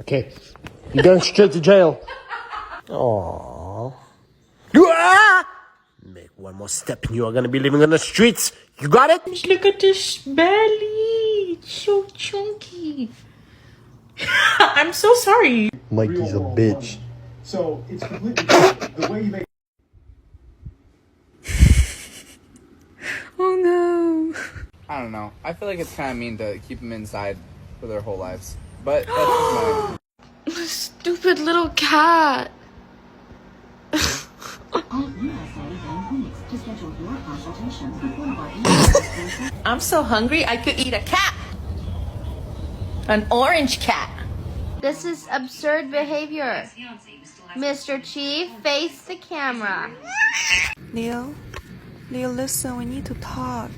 Okay. You're going straight to jail. Aww. Make one more step and you are going to be living on the streets. You got it? Look at this belly. It's so chunky. I'm so sorry. Mikey's a bitch. So it's completely different. The way you make. Oh no. I don't know. I feel like it's kind of mean to keep them inside for their whole lives. But that's just my... Stupid little cat. I'm so hungry I could eat a cat. An orange cat. This is absurd behavior. Mr. Chief, face the camera. Leo, listen, we need to talk.